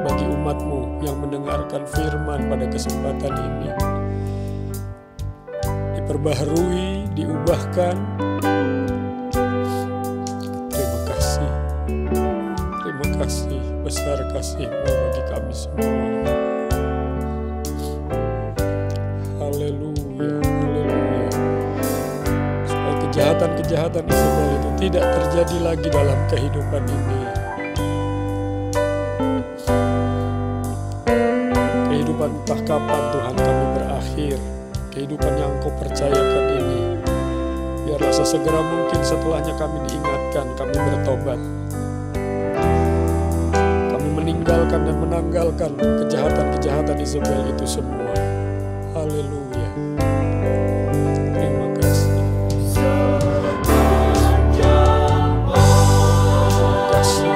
bagi umat-Mu yang mendengarkan firman pada kesempatan ini. Diperbaharui, diubahkan. Terima kasih. Terima kasih, besar kasih-Mu bagi kami semua. Haleluya, haleluya. Supaya kejahatan-kejahatan Isabel itu tidak terjadi lagi dalam kehidupan ini. Kehidupan entah kapan Tuhan kami berakhir. Kehidupan yang Engkau percayakan ini, biarlah sesegera mungkin setelahnya kami diingatkan, kami bertobat. Kami meninggalkan dan menanggalkan kejahatan-kejahatan Isabel itu semua. Haleluya. Terima kasih. Kasih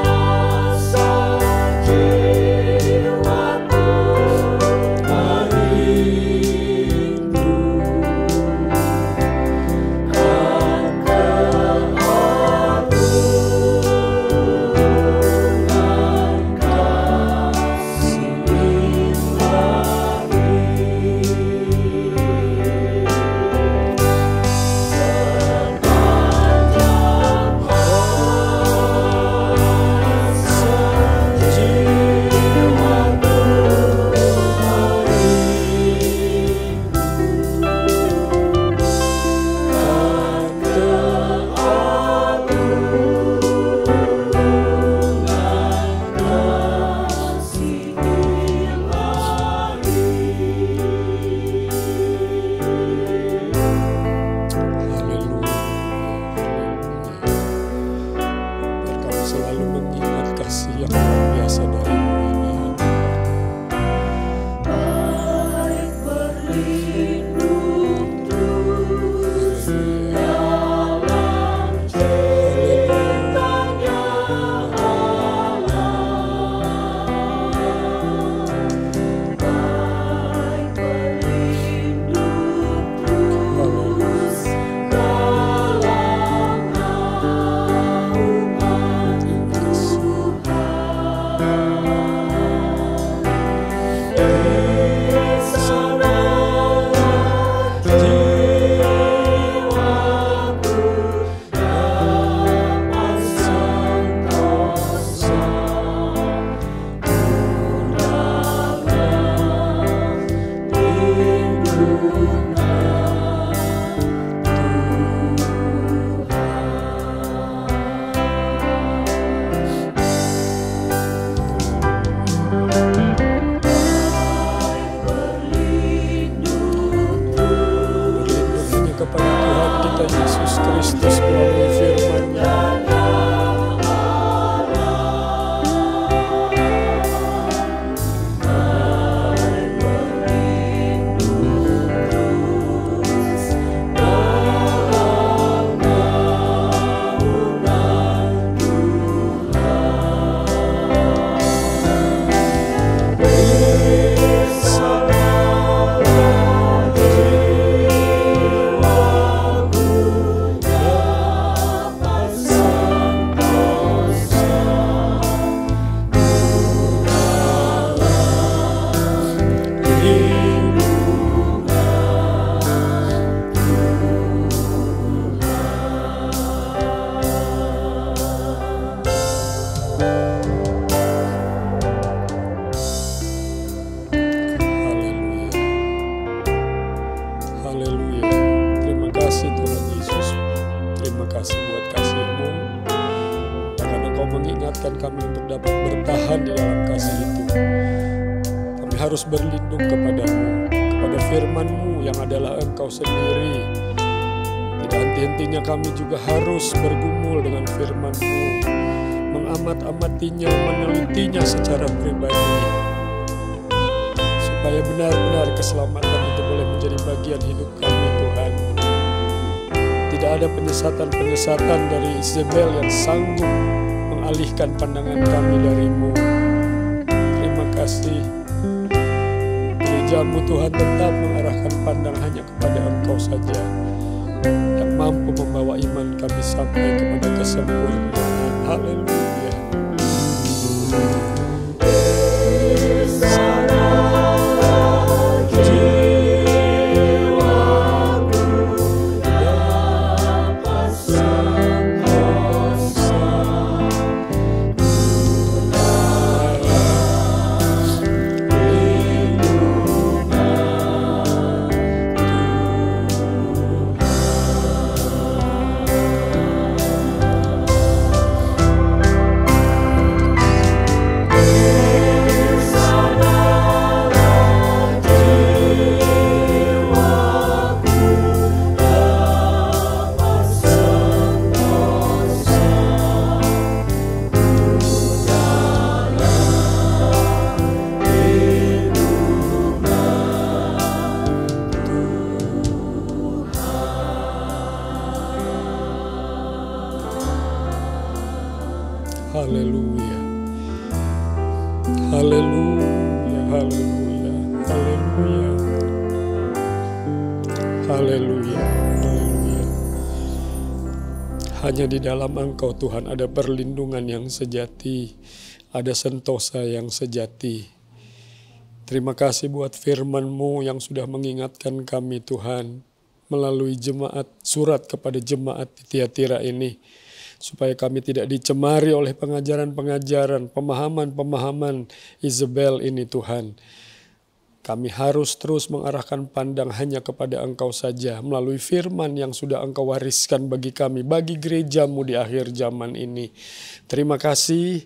harus berlindung kepadamu, kepada firman-Mu yang adalah Engkau sendiri. Tidak henti-hentinya kami juga harus bergumul dengan firman-Mu, mengamat-amatinya, menelitinya secara pribadi, supaya benar-benar keselamatan itu boleh menjadi bagian hidup kami, Tuhan. Tidak ada penyesatan-penyesatan dari Isabel yang sanggup mengalihkan pandangan kami dari-Mu. Terima kasih. Gereja-Mu Tuhan tetap mengarahkan pandang hanya kepada Engkau saja, yang mampu membawa iman kami sampai kepada kesempurnaan. Haleluya. Haleluya. Haleluya. Haleluya. Haleluya. Haleluya. Haleluya. Hanya di dalam Engkau Tuhan ada perlindungan yang sejati, ada sentosa yang sejati. Terima kasih buat firman-Mu yang sudah mengingatkan kami Tuhan melalui jemaat, surat kepada jemaat di Tiatira ini, supaya kami tidak dicemari oleh pengajaran-pengajaran, pemahaman-pemahaman Isabel ini Tuhan. Kami harus terus mengarahkan pandang hanya kepada Engkau saja melalui firman yang sudah Engkau wariskan bagi kami, bagi gereja-Mu di akhir zaman ini. Terima kasih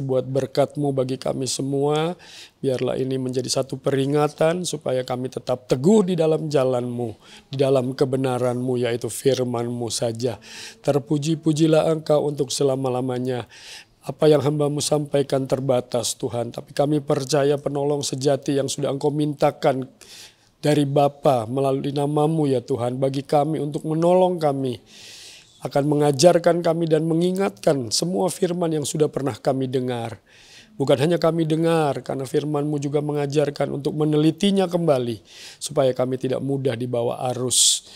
buat berkat-Mu bagi kami semua. Biarlah ini menjadi satu peringatan supaya kami tetap teguh di dalam jalan-Mu, di dalam kebenaran-Mu, yaitu firman-Mu saja. Terpuji-pujilah Engkau untuk selama-lamanya. Apa yang hamba-Mu sampaikan terbatas Tuhan, tapi kami percaya penolong sejati yang sudah Engkau mintakan dari Bapa melalui nama-Mu ya Tuhan, bagi kami untuk menolong kami, akan mengajarkan kami dan mengingatkan semua firman yang sudah pernah kami dengar. Bukan hanya kami dengar, karena firman-Mu juga mengajarkan untuk menelitinya kembali, supaya kami tidak mudah dibawa arus.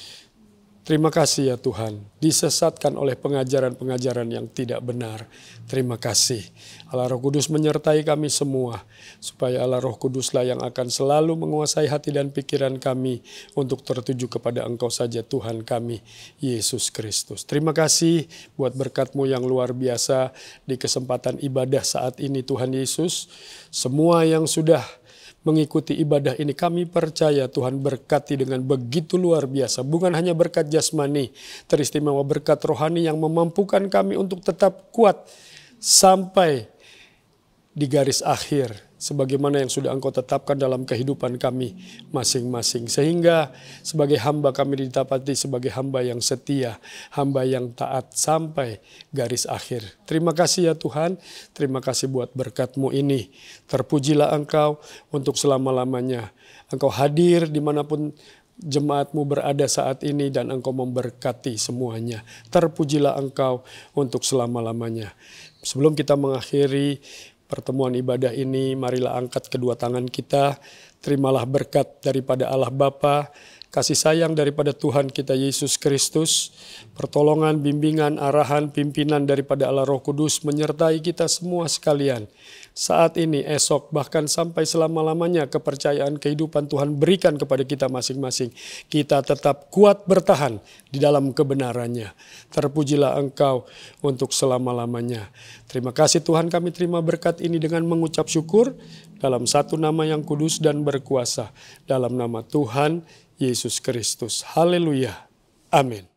Terima kasih ya Tuhan, disesatkan oleh pengajaran-pengajaran yang tidak benar. Terima kasih. Allah Roh Kudus menyertai kami semua, supaya Allah Roh Kuduslah yang akan selalu menguasai hati dan pikiran kami untuk tertuju kepada Engkau saja Tuhan kami, Yesus Kristus. Terima kasih buat berkat-Mu yang luar biasa di kesempatan ibadah saat ini Tuhan Yesus. Semua yang sudah mengikuti ibadah ini kami percaya Tuhan berkati dengan begitu luar biasa. Bukan hanya berkat jasmani, teristimewa berkat rohani yang memampukan kami untuk tetap kuat sampai di garis akhir, sebagaimana yang sudah Engkau tetapkan dalam kehidupan kami masing-masing. Sehingga sebagai hamba kami didapati sebagai hamba yang setia, hamba yang taat sampai garis akhir. Terima kasih ya Tuhan, terima kasih buat berkat-Mu ini. Terpujilah Engkau untuk selama-lamanya. Engkau hadir dimanapun jemaat-Mu berada saat ini dan Engkau memberkati semuanya. Terpujilah Engkau untuk selama-lamanya. Sebelum kita mengakhiri pertemuan ibadah ini, marilah angkat kedua tangan kita. Terimalah berkat daripada Allah Bapa, kasih sayang daripada Tuhan kita Yesus Kristus, pertolongan, bimbingan, arahan, pimpinan daripada Allah Roh Kudus menyertai kita semua sekalian. Saat ini, esok, bahkan sampai selama-lamanya kepercayaan kehidupan Tuhan berikan kepada kita masing-masing. Kita tetap kuat bertahan di dalam kebenarannya. Terpujilah Engkau untuk selama-lamanya. Terima kasih Tuhan, kami terima berkat ini dengan mengucap syukur dalam satu nama yang kudus dan berkuasa. Dalam nama Tuhan Yesus Kristus. Haleluya. Amin.